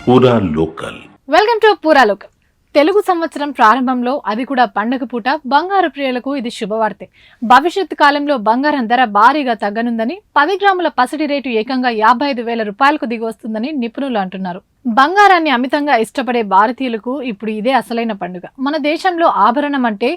పూరా local. Welcome to పూరా local. Telugu సంవత్సరం ప్రారంభంలో, అది కూడా పండగ పూట, బంగారు ప్రియులకు ఇది శుభవార్తే. భవిష్యత్తు కాలంలో బంగారం ధర భారీగా తగ్గనుందని, 10 గ్రాముల పసిడి రేటు ఏకంగా 55,000 రూపాయలకు దిగి వస్తుందని నిపుణులు అంటున్నారు. బంగారాన్ని అమితంగా ఇష్టపడే భారతీయులకు ఇప్పుడు ఇదే అసలైన పండుగ. మన దేశంలో ఆభరణం అంటే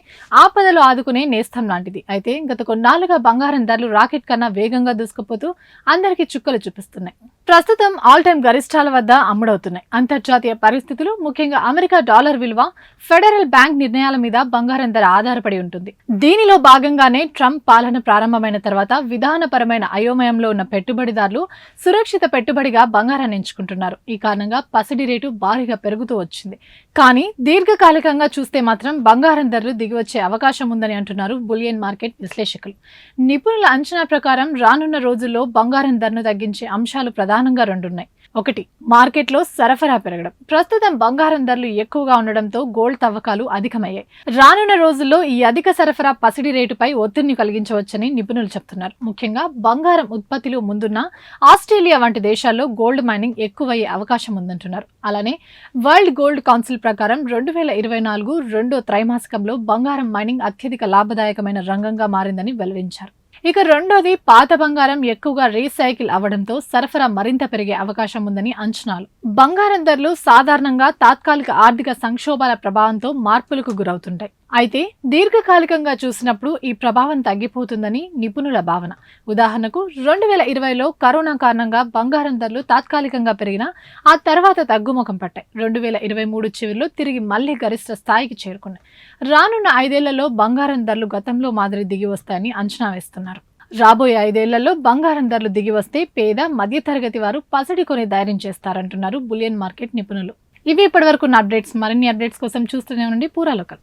ఆపదలు ఆదుకునే నేస్తం లాంటిది. అయితే గత కొన్నాళ్లుగా బంగారం ధరలు రాకెట్ కన్నా వేగంగా దూసుకుపోతూ అందరికీ చుక్కలు చూపిస్తున్నాయి. ప్రస్తుతం ఆల్ టైమ్ గరిష్టాల వద్ద అమ్ముడవుతున్నాయి. అంతర్జాతీయ పరిస్థితులు, ముఖ్యంగా అమెరికా డాలర్ విలువ, ఫెడరల్ బ్యాంక్ నిర్ణయాల మీద బంగారం ధర ఆధారపడి ఉంటుంది. దీనిలో భాగంగానే ట్రంప్ పాలన ప్రారంభమైన తర్వాత విధానపరమైన అయోమయంలో ఉన్న పెట్టుబడిదారులు సురక్షిత పెట్టుబడిగా బంగారాన్ని ఎంచుకుంటున్నారు. ఈ కారణంగా పసిడి రేటు భారీగా పెరుగుతూ వచ్చింది. కానీ దీర్ఘకాలికంగా చూస్తే మాత్రం బంగారం ధరలు దిగివచ్చే అవకాశం ఉందని అంటున్నారు బులియన్ మార్కెట్ విశ్లేషకులు. నిపుణుల అంచనా ప్రకారం రానున్న రోజుల్లో బంగారం ధరను తగ్గించే అంశాలు ప్రధానంగా రెండున్నాయి. ఒకటి, మార్కెట్లో సరఫరా పెరగడం. ప్రస్తుతం బంగారం ధరలు ఎక్కువగా ఉండడంతో గోల్డ్ తవ్వకాలు అధికమయ్యాయి. రానున్న రోజుల్లో ఈ అధిక సరఫరా పసిడి రేటుపై ఒత్తిడిని కలిగించవచ్చని నిపుణులు చెప్తున్నారు. ముఖ్యంగా బంగారం ఉత్పత్తిలో ముందున్న ఆస్ట్రేలియా వంటి దేశాల్లో గోల్డ్ మైనింగ్ ఎక్కువయ్యే అవకాశం ఉందంటున్నారు. అలానే వరల్డ్ గోల్డ్ కౌన్సిల్ ప్రకారం 2024 రెండో త్రైమాసికంలో బంగారం మైనింగ్ అత్యధిక లాభదాయకమైన రంగంగా మారిందని వెల్లడించారు. ఇక రెండోది, పాత బంగారం ఎక్కువగా రీసైకిల్ అవ్వడంతో సరఫరా మరింత పెరిగే అవకాశం ఉందని అంచనాలు. బంగారం ధరలు సాధారణంగా తాత్కాలిక ఆర్థిక సంక్షోభాల ప్రభావంతో మార్పులకు గురవుతుంటాయి. అయితే దీర్ఘకాలికంగా చూసినప్పుడు ఈ ప్రభావం తగ్గిపోతుందని నిపుణుల భావన. ఉదాహరణకు 2020లో కరోనా కారణంగా బంగారం ధరలు తాత్కాలికంగా పెరిగినా ఆ తర్వాత తగ్గుముఖం పట్టాయి. 2023 చివరిలో తిరిగి మళ్లీ గరిష్ట స్థాయికి చేరుకున్నాయి. రానున్న 5 ఏళ్లలో బంగారం ధరలు గతంలో మాదిరి దిగి వస్తాయని అంచనా వేస్తున్నారు. రాబోయే 5 ఏళ్లలో బంగారం ధరలు దిగి వస్తే పేద, మధ్యతరగతి వారు పసిడి కొని ధైర్యం చేస్తారంటున్నారు బులియన్ మార్కెట్ నిపుణులు. ఇవి ఇప్పటివరకు ఉన్న అప్డేట్స్. మరిన్ని అప్డేట్స్ కోసం చూస్తూనే ఉండండి పూరా లోకల్.